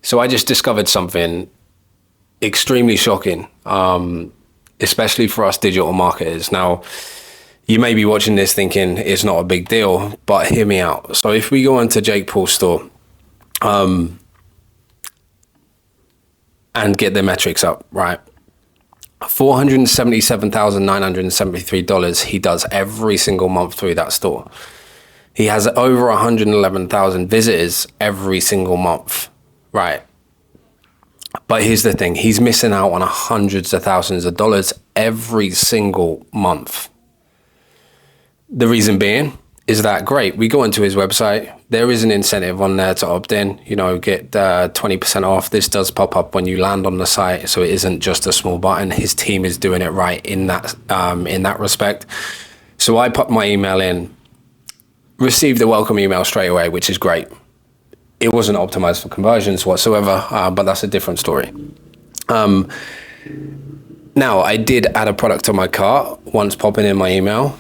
So I just discovered something extremely shocking, especially for us digital marketers. Now, you may be watching this thinking it's not a big deal, but hear me out. So if we go onto Jake Paul's store and get their metrics up, right? $477,973 he does every single month through that store. He has over 111,000 visitors every single month, right? But here's the thing, he's missing out on hundreds of thousands of dollars every single month. The reason being is that, great, we go into his website, there is an incentive on there to opt in, get 20% off. This does pop up when you land on the site, so it isn't just a small button. His team is doing it right in that respect. So I popped my email in, received a welcome email straight away, which is great. It wasn't optimized for conversions whatsoever, but that's a different story. Now, I did add a product to my cart once popping in my email.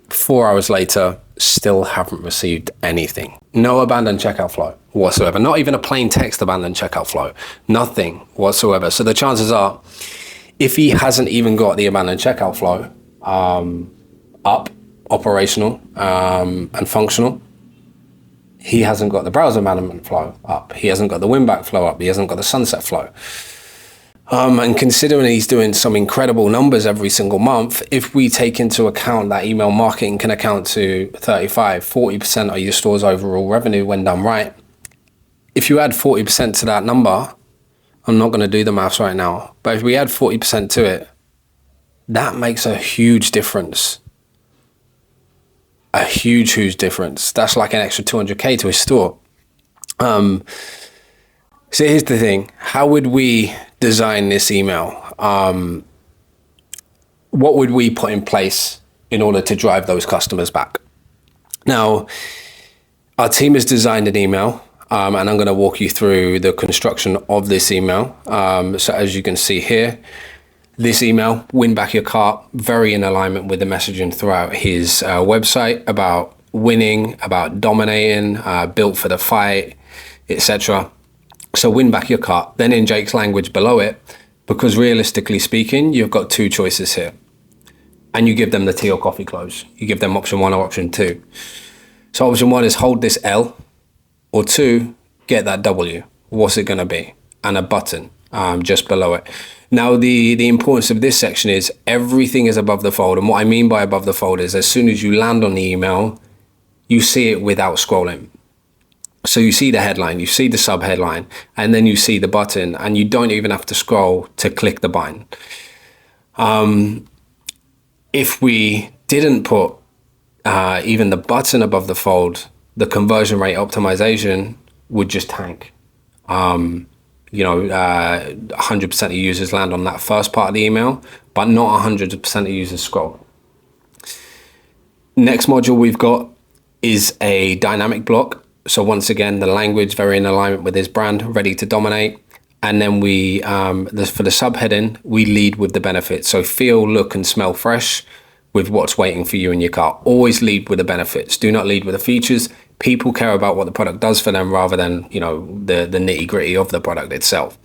4 hours later, still haven't received anything. No abandoned checkout flow whatsoever. Not even a plain text abandoned checkout flow. Nothing whatsoever. So the chances are, if he hasn't even got the abandoned checkout flow up, operational and functional, he hasn't got the browser abandonment flow up. He hasn't got the win-back flow up. He hasn't got the sunset flow. And considering he's doing some incredible numbers every single month, if we take into account that email marketing can account to 40% of your store's overall revenue when done right, if you add 40% to that number, I'm not going to do the maths right now, but if we add 40% to it, that makes a huge difference. A huge difference. That's like an extra 200K to his store. So here's the thing. How would we design this email? What would we put in place in order to drive those customers back? Now, our team has designed an email, and I'm going to walk you through the construction of this email. So as you can see here, this email, win back your cart, very in alignment with the messaging throughout his website about winning, about dominating, built for the fight, etc. So win back your cart. Then in Jake's language below it, because realistically speaking, you've got two choices here. And you give them the tea or coffee close. You give them option 1 or option 2. So option 1 is hold this L, or 2, get that W. What's it going to be? And a button just below it. Now, the importance of this section is everything is above the fold. And what I mean by above the fold is as soon as you land on the email, you see it without scrolling. So you see the headline, you see the subheadline, and then you see the button, and you don't even have to scroll to click the button. If we didn't put even the button above the fold, the conversion rate optimization would just tank. 100% of users land on that first part of the email, but not 100% of users scroll. Next module we've got is a dynamic block. So once again, the language very in alignment with his brand, ready to dominate. And then we, for the subheading, we lead with the benefits. So feel, look, and smell fresh with what's waiting for you in your cart. Always lead with the benefits. Do not lead with the features. People care about what the product does for them rather than, the nitty gritty of the product itself.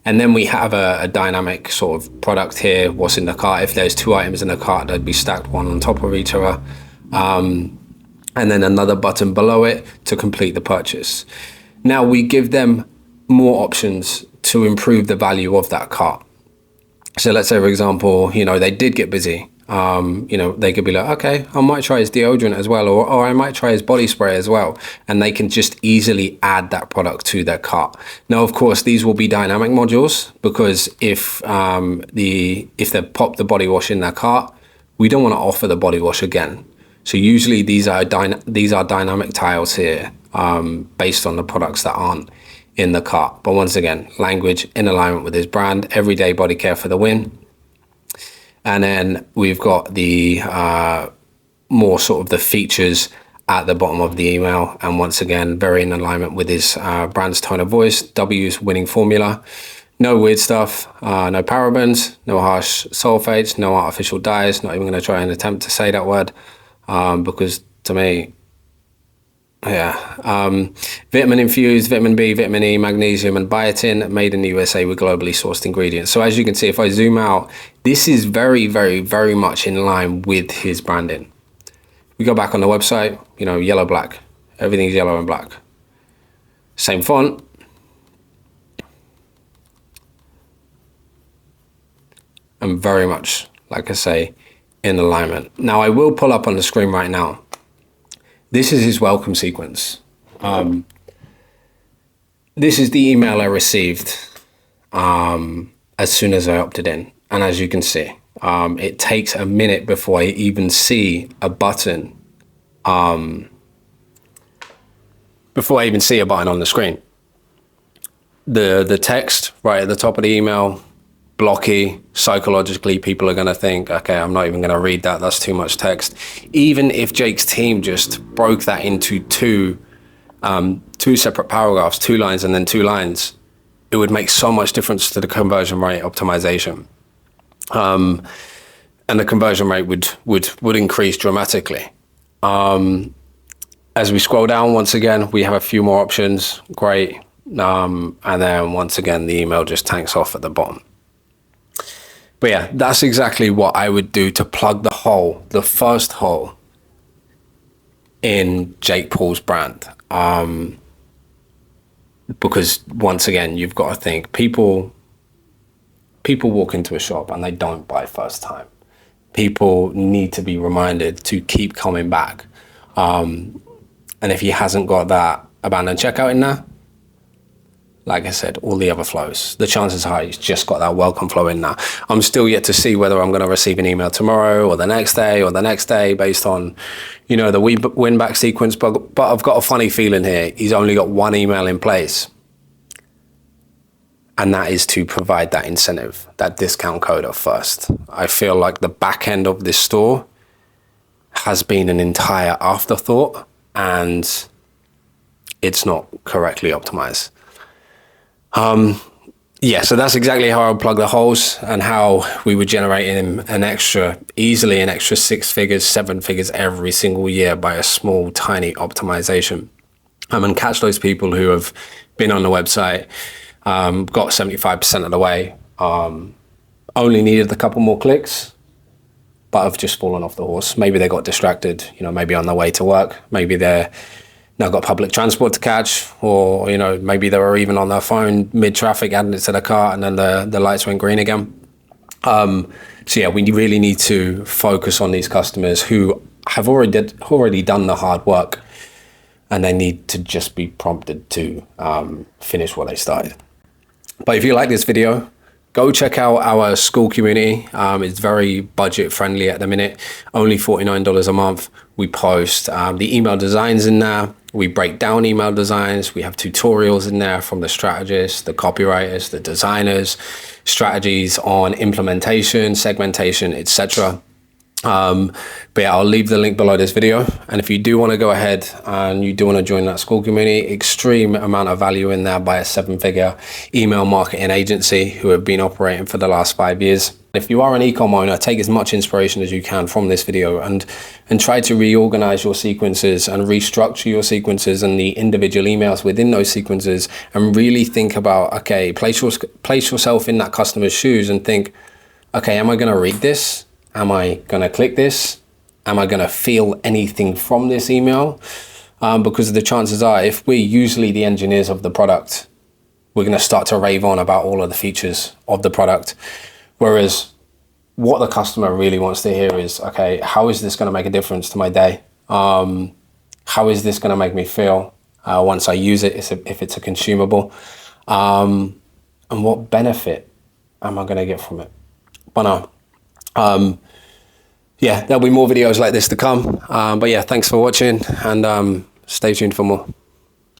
And then we have a dynamic sort of product here. What's in the cart? If there's 2 items in the cart, they'd be stacked one on top of each other. And then another button below it to complete the purchase. Now we give them more options to improve the value of that cart. So let's say, for example, they did get busy. They could be like, okay, I might try his deodorant as well, or I might try his body spray as well. And they can just easily add that product to their cart. Now, of course, these will be dynamic modules because if they pop the body wash in their cart, we don't want to offer the body wash again. So usually these are dynamic tiles here based on the products that aren't in the cart. But once again, language in alignment with his brand, everyday body care for the win. And then we've got the more sort of the features at the bottom of the email. And once again, very in alignment with his brand's tone of voice, W's winning formula. No weird stuff, no parabens, no harsh sulfates, no artificial dyes. Not even going to try and attempt to say that word because to me, Yeah. Vitamin infused, vitamin B, vitamin E, magnesium, and biotin, made in the USA with globally sourced ingredients. So as you can see, if I zoom out, this is very, very, very much in line with his branding. We go back on the website, you know, yellow, black. Everything's yellow and black. Same font. And very much, like I say, in alignment. Now, I will pull up on the screen right now. This is his welcome sequence. This is the email I received as soon as I opted in. And as you can see, it takes a minute before I even see a button. Before I even see a button on the screen. The text right at the top of the email, blocky. Psychologically, people are going to think, okay, I'm not even going to read that. That's too much text. Even if Jake's team just broke that into two separate paragraphs, 2 lines and then 2 lines, it would make so much difference to the conversion rate optimization. And the conversion rate would increase dramatically. As we scroll down, once again, we have a few more options. Great. And then once again, the email just tanks off at the bottom. But yeah, that's exactly what I would do to plug the hole, the first hole in Jake Paul's brand. Because once again, you've got to think, people walk into a shop and they don't buy first time. People need to be reminded to keep coming back. And if he hasn't got that abandoned checkout in there, like I said, all the other flows, the chances are he's just got that welcome flow in there. I'm still yet to see whether I'm going to receive an email tomorrow or the next day based on, you know, the win back sequence. But I've got a funny feeling here. He's only got one email in place. And that is to provide that incentive, that discount code at first. I feel like the back end of this store has been an entire afterthought and it's not correctly optimized. Yeah, so that's exactly how I'll plug the holes and how we would generate him easily an extra 6 figures, 7 figures every single year by a small, tiny optimization. And catch those people who have been on the website, got 75% of the way, only needed a couple more clicks, but have just fallen off the horse. Maybe they got distracted, you know, maybe on their way to work, maybe they're now got public transport to catch, or, you know, maybe they were even on their phone mid-traffic, adding it to the cart, and then the lights went green again. So yeah, we really need to focus on these customers who have already done the hard work, and they need to just be prompted to finish what they started. But if you like this video, go check out our school community. It's very budget friendly at the minute, only $49 a month. We post the email designs in there. We break down email designs. We have tutorials in there from the strategists, the copywriters, the designers, strategies on implementation, segmentation, etc. But yeah, I'll leave the link below this video. And if you do want to go ahead and you do want to join that school community, extreme amount of value in there by a 7-figure email marketing agency who have been operating for the last 5 years. If you are an e-com owner, take as much inspiration as you can from this video and try to reorganize your sequences and restructure your sequences and the individual emails within those sequences, and really think about, okay, place yourself in that customer's shoes and think, okay, am I going to read this? Am I going to click this? Am I going to feel anything from this email? Because the chances are, if we're usually the engineers of the product, we're going to start to rave on about all of the features of the product. Whereas what the customer really wants to hear is, okay, how is this going to make a difference to my day? How is this going to make me feel once I use it, if it's a consumable? And what benefit am I going to get from it? But no. Yeah, there'll be more videos like this to come. But yeah, thanks for watching, and stay tuned for more.